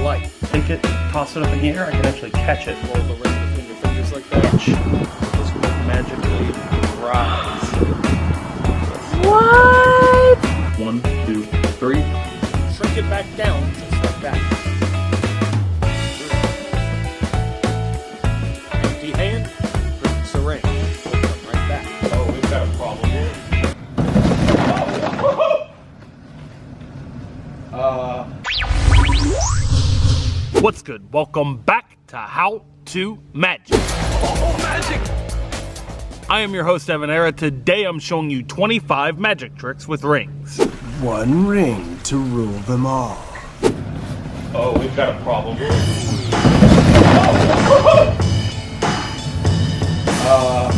sleight. Take it, toss it up in the air, I can actually catch it. Roll the ring between your fingers like that. This will magically rise. What? 1, 2, 3. Shrink it back down, just like that. Empty hand, it's a ring. Right back. Oh, we've got a problem here. What's good? Welcome back to How to Magic. Oh, magic! I am your host, Evan Era. Today I'm showing you 25 magic tricks with rings. One ring to rule them all. Oh, we've got a problem.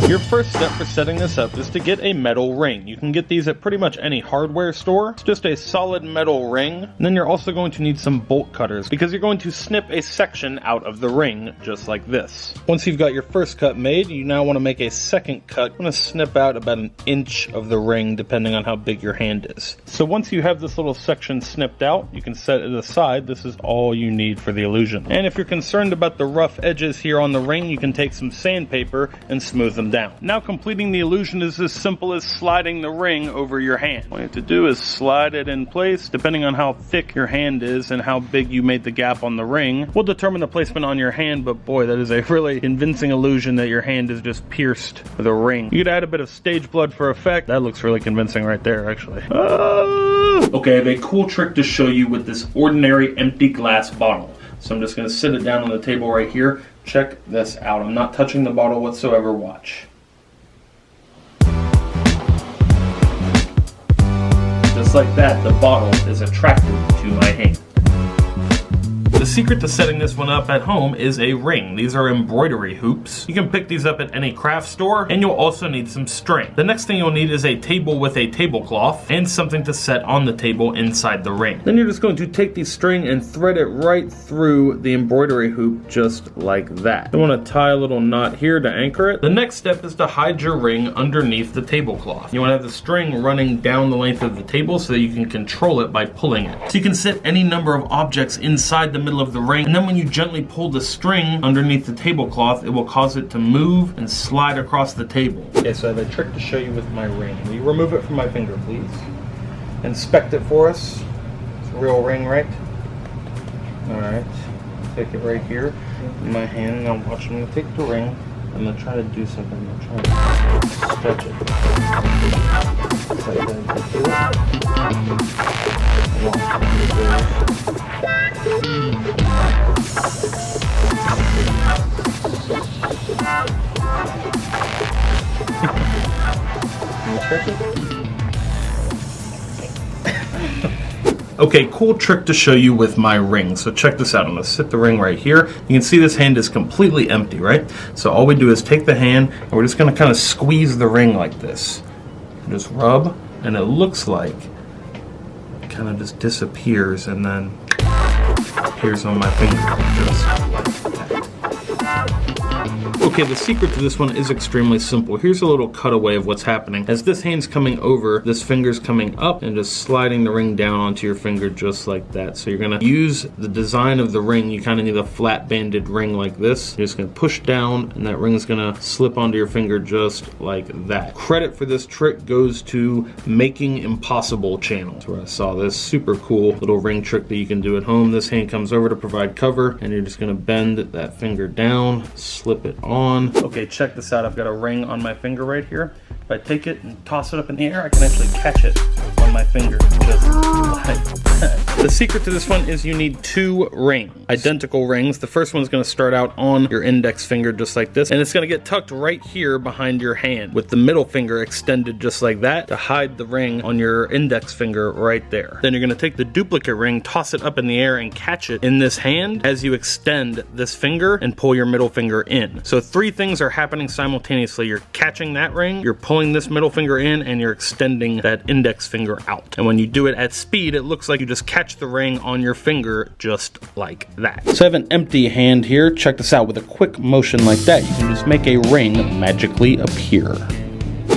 Your first step for setting this up is to get a metal ring. You can get these at pretty much any hardware store. It's just a solid metal ring. And then you're also going to need some bolt cutters because you're going to snip a section out of the ring just like this. Once you've got your first cut made, you now want to make a second cut. I'm going to snip out about an inch of the ring depending on how big your hand is. So once you have this little section snipped out, you can set it aside. This is all you need for the illusion. And if you're concerned about the rough edges here on the ring, you can take some sandpaper and smooth them down. Now completing the illusion is as simple as sliding the ring over your hand. All you have to do is slide it in place. Depending on how thick your hand is and how big you made the gap on the ring will determine the placement on your hand, but boy, that is a really convincing illusion that your hand is just pierced with a ring. You could add a bit of stage blood for effect. That looks really convincing right there, actually. Okay, I have a cool trick to show you with this ordinary empty glass bottle. So I'm just going to sit it down on the table right here. Check this out. I'm not touching the bottle whatsoever. Watch. Just like that, the bottle is attracted to my hand. The secret to setting this one up at home is a ring. These are embroidery hoops. You can pick these up at any craft store, and you'll also need some string. The next thing you'll need is a table with a tablecloth and something to set on the table inside the ring. Then you're just going to take the string and thread it right through the embroidery hoop just like that. You want to tie a little knot here to anchor it. The next step is to hide your ring underneath the tablecloth. You want to have the string running down the length of the table so that you can control it by pulling it. So you can set any number of objects inside the middle of the ring, and then when you gently pull the string underneath the tablecloth, it will cause it to move and slide across the table. Okay, so I have a trick to show you with my ring. Will you remove it from my finger, please? Inspect it for us. It's a real ring, right? Alright. Take it right here in my hand. Now watch, I'm going to take the ring. I'm going to try to do something. I'm going to try to stretch it. Okay, cool trick to show you with my ring. So check this out. I'm going to sit the ring right here. You can see this hand is completely empty, right? So all we do is take the hand and we're just going to kind of squeeze the ring like this. Just rub, and it looks like it kind of just disappears and then appears on my finger just like that. Okay, the secret to this one is extremely simple. Here's a little cutaway of what's happening. As this hand's coming over, this finger's coming up and just sliding the ring down onto your finger just like that. So you're gonna use the design of the ring. You kind of need a flat banded ring like this. You're just gonna push down and that ring's gonna slip onto your finger just like that. Credit for this trick goes to Making Impossible channel. That's where I saw this super cool little ring trick that you can do at home. This hand comes over to provide cover and you're just gonna bend that finger down, slip it on. Okay, check this out. I've got a ring on my finger right here. If I take it and toss it up in the air, I can actually catch it on my finger just like that. The secret to this one is you need 2 rings, identical rings. The first one's going to start out on your index finger just like this, and it's going to get tucked right here behind your hand with the middle finger extended just like that to hide the ring on your index finger right there. Then you're going to take the duplicate ring, toss it up in the air, and catch it in this hand as you extend this finger and pull your middle finger in. So 3 things are happening simultaneously. You're catching that ring, you're pulling this middle finger in, and you're extending that index finger out. And when you do it at speed, it looks like you just catch the ring on your finger just like that. So I have an empty hand here. Check this out. With a quick motion like that, you can just make a ring magically appear.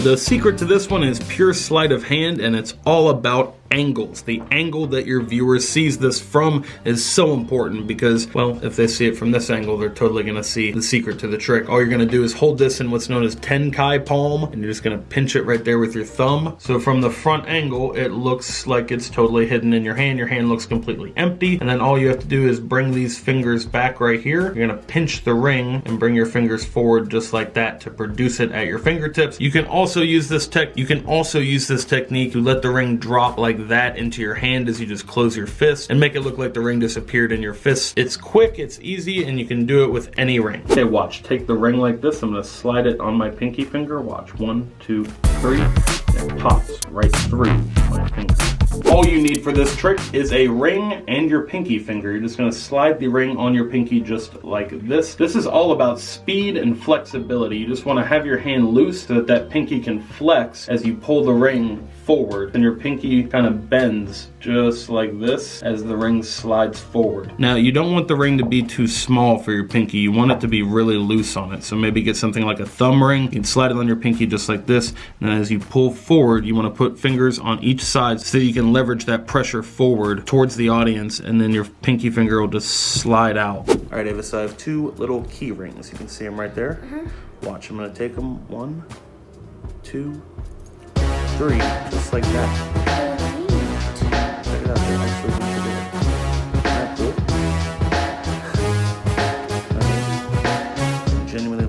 The secret to this one is pure sleight of hand, and it's all about angles. The angle that your viewer sees this from is so important because, well, if they see it from this angle, they're totally going to see the secret to the trick. All you're going to do is hold this in what's known as Tenkai palm, and you're just going to pinch it right there with your thumb. So from the front angle, it looks like it's totally hidden in your hand. Your hand looks completely empty, and then all you have to do is bring these fingers back right here. You're going to pinch the ring and bring your fingers forward just like that to produce it at your fingertips. You can also use this technique to let the ring drop like that into your hand as you just close your fist and make it look like the ring disappeared in your fist. It's quick, it's easy, and you can do it with any ring. Okay, watch. Take the ring like this. I'm going to slide it on my pinky finger. Watch. 1, 2, 3. It pops right through my finger. All you need for this trick is a ring and your pinky finger. You're just going to slide the ring on your pinky just like this. This is all about speed and flexibility. You just want to have your hand loose so that that pinky can flex as you pull the ring forward, and your pinky kind of bends just like this as the ring slides forward. Now, you don't want the ring to be too small for your pinky. You want it to be really loose on it. So maybe get something like a thumb ring. You can slide it on your pinky just like this, and as you pull forward, you want to put fingers on each side so that you can leverage that pressure forward towards the audience, and then your pinky finger will just slide out. All right, Ava, so I have 2 little key rings. You can see them right there. Watch, I'm going to take them 1, 2, 3, just like that. Check it out, they're actually genuinely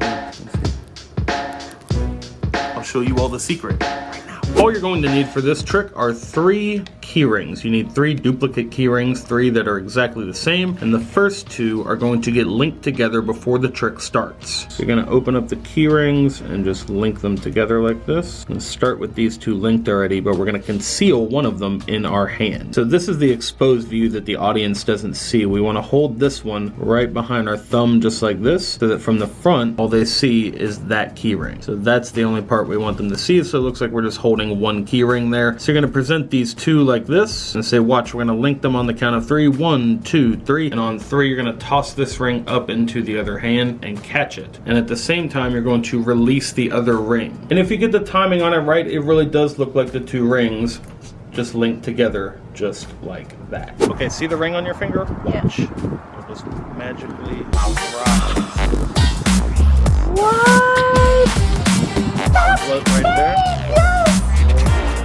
I'll show you all the secret right now. All you're going to need for this trick are 3 key rings. You need 3 duplicate key rings, 3 that are exactly the same, and the first 2 are going to get linked together before the trick starts. So you're going to open up the key rings and just link them together like this. I'm going to start with these 2 linked already, but we're going to conceal one of them in our hand. So this is the exposed view that the audience doesn't see. We want to hold this one right behind our thumb just like this, so that from the front, all they see is that key ring. So that's the only part we want them to see, so it looks like we're just holding one key ring there. So you're going to present these 2 like this and say, watch, we're going to link them on the count of 3. 1, 2, 3. And on 3, you're going to toss this ring up into the other hand and catch it. And at the same time, you're going to release the other ring. And if you get the timing on it right, it really does look like the 2 rings just linked together just like that. Okay, see the ring on your finger? Watch. Yeah. It'll just magically rise. What? Float right there. Yes!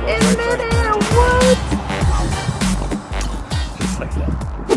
In midair, what? Just like that.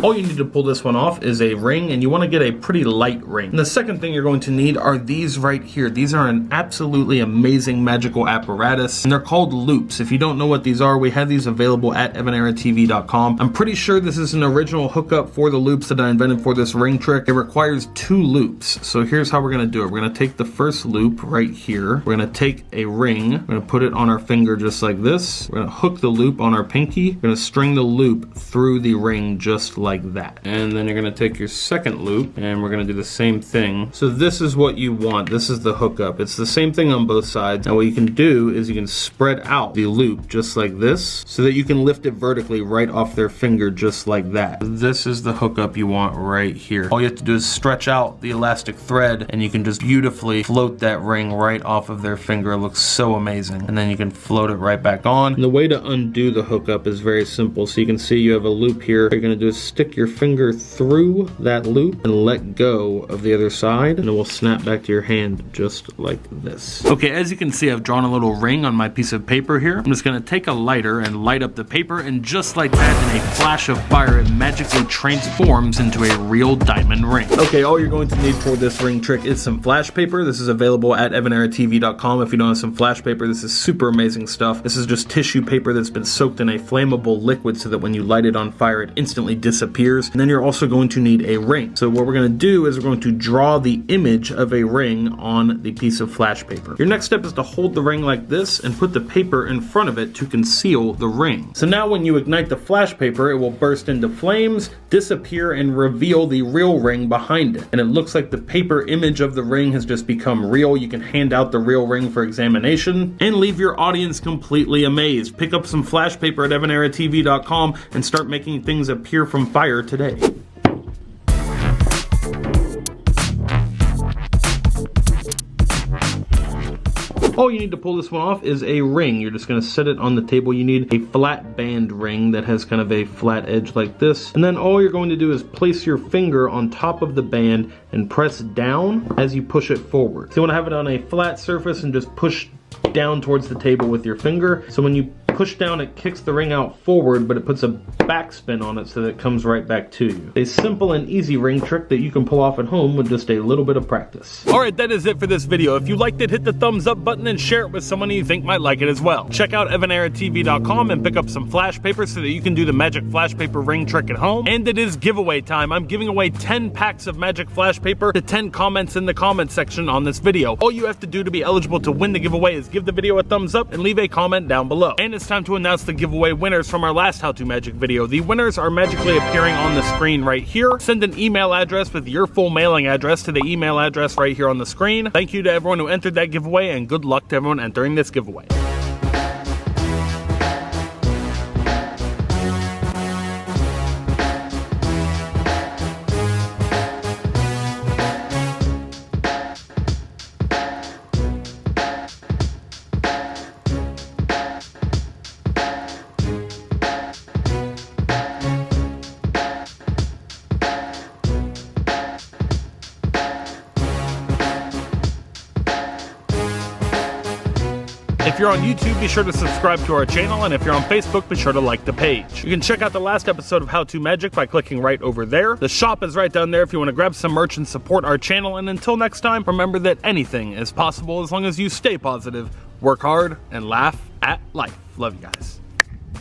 All you need to pull this one off is a ring, and you want to get a pretty light ring. And the second thing you're going to need are these right here. These are an absolutely amazing magical apparatus, and they're called loops. If you don't know what these are, we have these available at evanaratv.com. I'm pretty sure this is an original hookup for the loops that I invented for this ring trick. It requires 2 loops. So here's how we're going to do it. We're going to take the first loop right here. We're going to take a ring. We're going to put it on our finger just like this. We're going to hook the loop on our pinky. We're going to string the loop through the ring just like that. And then you're going to take your second loop and we're going to do the same thing. So this is what you want. This is the hookup. It's the same thing on both sides. Now what you can do is you can spread out the loop just like this so that you can lift it vertically right off their finger just like that. This is the hookup you want right here. All you have to do is stretch out the elastic thread and you can just beautifully float that ring right off of their finger. It looks so amazing. And then you can float it right back on. And the way to undo the hookup is very simple. So you can see you have a loop here. What you're going to do is stick your finger through that loop and let go of the other side, and it will snap back to your hand just like this. Okay, as you can see, I've drawn a little ring on my piece of paper here. I'm just going to take a lighter and light up the paper, and just like that, in a flash of fire, it magically transforms into a real diamond ring. Okay, all you're going to need for this ring trick is some flash paper. This is available at evanaratv.com. If you don't have some flash paper, this is super amazing stuff. This is just tissue paper that's been soaked in a flammable liquid so that when you light it on fire, it instantly disappears. And then you're also going to need a ring. So what we're going to do is we're going to draw the image of a ring on the piece of flash paper. Your next step is to hold the ring like this and put the paper in front of it to conceal the ring. So now when you ignite the flash paper, it will burst into flames, disappear, and reveal the real ring behind it. And it looks like the paper image of the ring has just become real. You can hand out the real ring for examination and leave your audience completely amazed. Pick up some flash paper at evanaratv.com and start making things appear from fire today. All you need to pull this one off is a ring. You're just going to set it on the table. You need a flat band ring that has kind of a flat edge like this. And then all you're going to do is place your finger on top of the band and press down as you push it forward. So you want to have it on a flat surface and just push down towards the table with your finger. So when you push down, it kicks the ring out forward, but it puts a backspin on it so that it comes right back to you. A simple and easy ring trick that you can pull off at home with just a little bit of practice. Alright, that is it for this video. If you liked it, hit the thumbs up button and share it with someone you think might like it as well. Check out evanarratv.com and pick up some flash paper so that you can do the magic flash paper ring trick at home. And it is giveaway time. I'm giving away 10 packs of magic flash paper to 10 comments in the comment section on this video. All you have to do to be eligible to win the giveaway is give the video a thumbs up and leave a comment down below. And it's time to announce the giveaway winners from our last How To Magic video. The winners are magically appearing on the screen right here. Send an email address with your full mailing address to the email address right here on the screen. Thank you to everyone who entered that giveaway, and good luck to everyone entering this giveaway. If you're on YouTube, be sure to subscribe to our channel, and if you're on Facebook, be sure to like the page. You can check out the last episode of How To Magic by clicking right over there. The shop is right down there if you want to grab some merch and support our channel, and until next time, remember that anything is possible as long as you stay positive, work hard, and laugh at life. Love you guys.